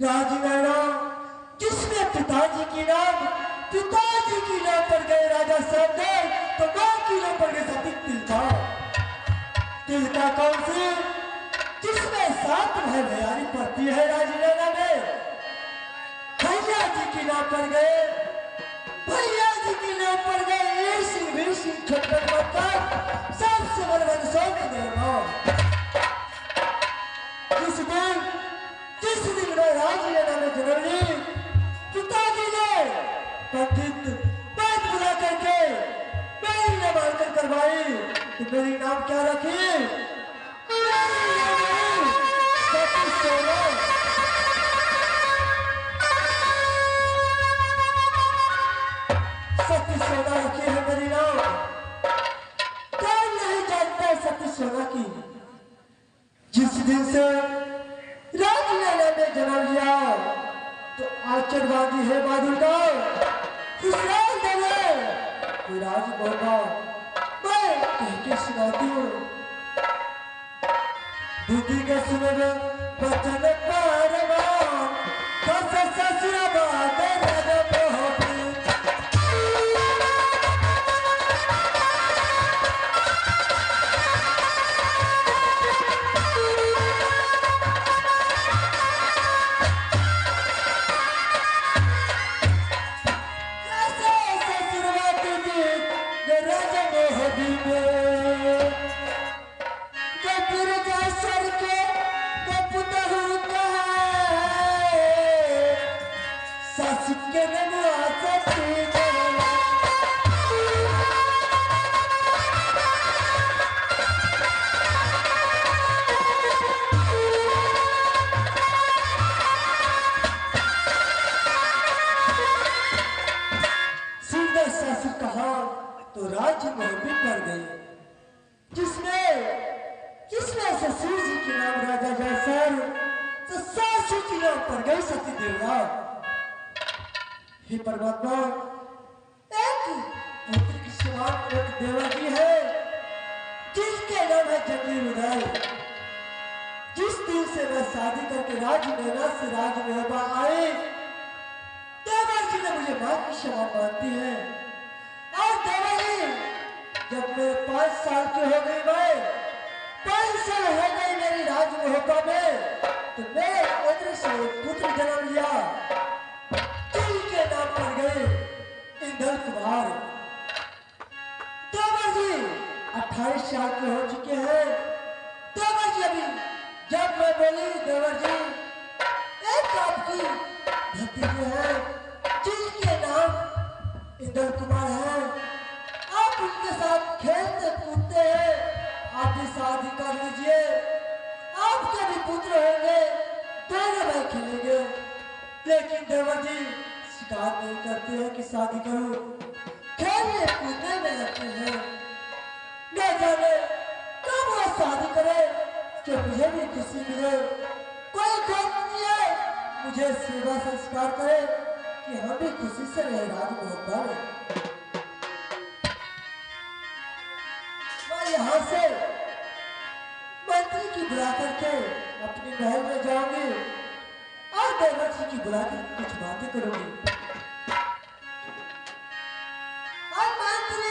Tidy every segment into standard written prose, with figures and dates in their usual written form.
राजनैना जिसमें पिताजी की नाम पर गए राजा सरदार, तो मां की नाम पर गए सती तिलका। तिलका कौन सी? जिसमें 7 भाई भैयारी पड़ती है राजनैना में। भैया जी की नाम पर गए, भैया जी की नाम पर गए एक सिंह वीर सिंह छप्पन पत्थर सबसे बड़े वंशों में देना। जिस दिन मैं राजनैना में जन्म ली, पिताजी ने पंडित बात बुला करके मेरी नामांकन करवाई। तो मेरी नाम क्या रखी? सती सोना। सती सोना रखी है मेरी नाम। कौन नहीं जानता सती सोना की? जिस दिन से राजनैना में जन्म लिया, तो आचरवादी है बादल का खुशहाल दले कोई राज बोलना मैं कह के सुनाती हूँ। बुद्धि के सुने बचन पारमा ससुरा बात राजा मोहब्बी। तो राज्य मोहब्बत कर गई, जिसमें ससुर जी के नाम राजा जयसर, तो सासू की नाम पर गई सती देवरा। हे परमात्मा, एक पुत्र की समान एक देवा जी है जिसके नाम है जंगली रुदल। जिस दिन से मैं शादी करके राजनैना से राजनैना आए, देवर जी ने मुझे मां की समान मानती है। और देवा जी जब मैं 5 साल की हो गई, मैं 5 साल हो गई मेरी राजमोहब्बा में, तो मैं उधर से पुत्र जन्म लिया जिनके नाम पर गए इंदल कुमार। देवर जी 28 साल के हो चुके हैं। देवर जी अभी जब मैं बोली, देवर जी एक आपकी भतीजी है जिनके नाम इंदल कुमार है, आप उनके साथ खेलते कूदते हैं, आप भी शादी कर लीजिए, आपके भी पुत्र होंगे, दोनों भाई खेलेंगे। लेकिन देवर जी शिकायत नहीं करते हैं कि शादी करूं, खेलने कूदने में लगते हैं। न जाने कब वो शादी करे कि मुझे भी खुशी मिले। कोई गम नहीं है, मुझे सेवा संस्कार करे कि हम भी खुशी से रहे राजमोहब्बा में। मैं यहाँ से मंत्री की बुला करके अपने महल में जाऊंगी और देवर जी की बुला कर कुछ बातें करूंगी। और मंत्री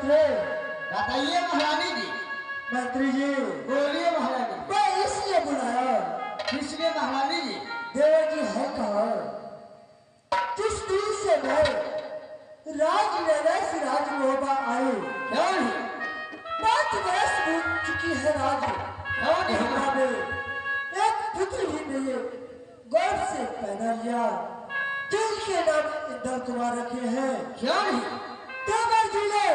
मंत्री। बताइए महारानी जी। मंत्री जी बोलिए महारानी। मैं इसलिए बुलाया। किसने महारानी जी? देवर जी है कहाँ? जिस दिन से मैं राजनगर से राजमोहबा आई, क्यों नहीं? 5 वर्ष बीत चुकी है राज। क्यों नहीं हमारे एक पुत्र ही नहीं गर्भ से पैदा लिया, जिनके नाम इंदर कुमार रखे हैं। क्यों नहीं? देवर जी ने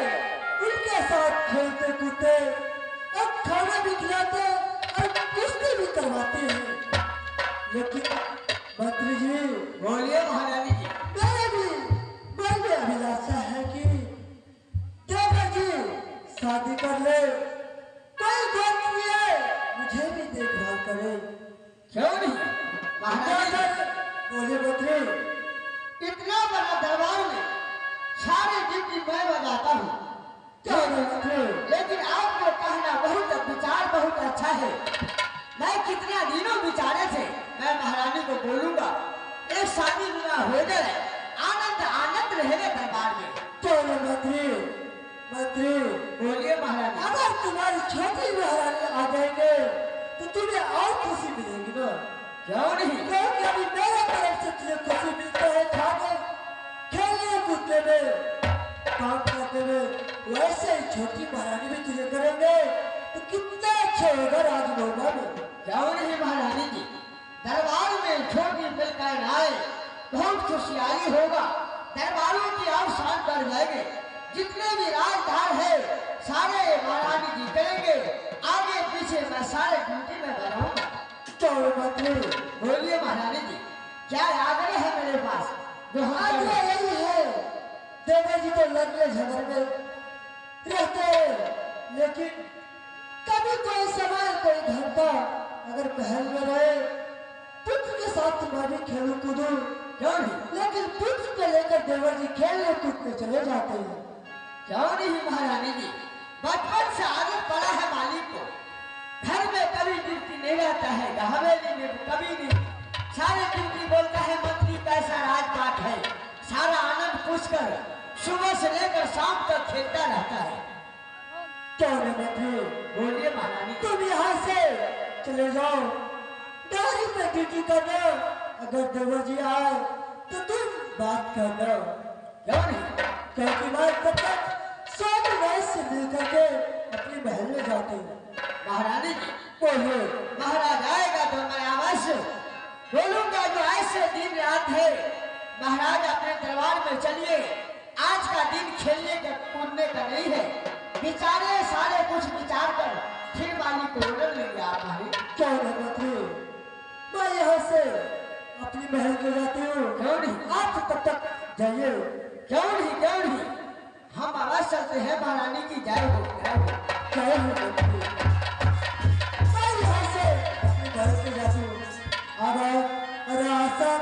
उनके साथ खेलते कूदते और खाना भी खिलाते और कुश्ती भी करवाते हैं। लेकिन मंत्री जी। बोलिए महारानी जी। मेरे भी मन में अभिलाषा है कि देवर जी शादी कर ले, कोई बात नहीं है, मुझे भी देखभाल करे। क्यों नहीं महारानी जी? बोलिए मंत्री। इतना बड़ा दरबार में सारे दिन की मैं बजाता हूँ, क्या मंत्री? लेकिन आपको कहना बहुत विचार बहुत अच्छा है। मैं कितना दिनों विचारे थे, मैं महारानी को बोलूंगा एक शादी विवाह हो जाए, आनंद आनंद रहेगा दरबार में। चलो मंत्री। मंत्री बोलिए महारानी। अगर तुम्हारी छोटी महारानी आ जाएंगे तो तुम्हें और खुशी मिलेगी ना? क्यों नहीं? क्योंकि अभी मेरे तरफ से तुझे खुशी मिलता है खाने खेलने कूदने में काम करने में, वैसे ही छोटी महारानी भी तुझे करेंगे तो कितना अच्छा होगा राजमोहबा में। क्यों नहीं महारानी जी? दरबार में छोटी मिलकर आए बहुत खुशहाली होगा, दरबारों की और शान बढ़ जाएंगे। जितने भी राजदार है सारे महारानी जी करेंगे, आगे पीछे मैं सारे ड्यूटी में बनाऊंगा। चलो मंत्री। बोलिए महारानी जी, क्या आग्रह है मेरे पास? जो आग्रह यही है, देवर जी तो लड़ने झगड़ में रहते हैं, लेकिन कभी कोई समय कोई घंटा अगर महल में रहे, पुत्र के साथ मैं भी खेलू कूदू। क्यों नहीं? लेकिन पुत्र को लेकर देवर जी खेलने कूदने चले जाते हैं। क्यों नहीं महारानी जी? बचपन से आदत पड़ा है मालिक को, घर में कभी ड्यूटी नहीं रहता है, हवेली में कभी नहीं, सारे ड्यूटी बोलता है मंत्री कैसा राजपाट है, सारा आनंद पूछकर सुबह से लेकर शाम तक खेलता रहता है। क्यों नहीं मंत्री? बोलिए महारानी। तुम यहाँ से चले जाओ, डायरी पे ड्यूटी करना, अगर देवर जी आए तो तुम बात करना। क्यों नहीं? क्योंकि मैं तब तक स्वामी राज से मिल करके अपने महल में जाती हूँ। महारानी जी बोलिए। महाराज आएगा तो मैं अवश्य बोलूंगा, जो ऐसे दिन रात है महाराज अपने दरबार में चलिए, आज का दिन खेलने का कूदने का नहीं है, विचारे सारे कुछ विचार कर फिर वाली को उड़न लेंगे आप हमारी। क्यों नहीं मंत्री? मैं यहाँ से अपनी महल को जाती हूँ। क्यों नहीं? आप तब तक जाइए। क्यों नहीं? क्यों नहीं? हम आवाज चलते हैं महारानी की जय हो, जय हो। जय हो मंत्री। मैं यहाँ से अपनी महल को जाती हूँ। अब रास्ता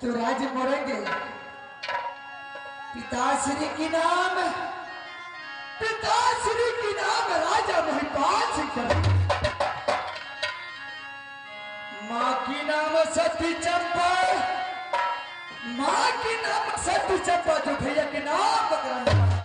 तो राज्य मोड़ेंगे। पिताश्री की नाम राजा महिपाल सिंह करेंगे। माँ की नाम सती चंपा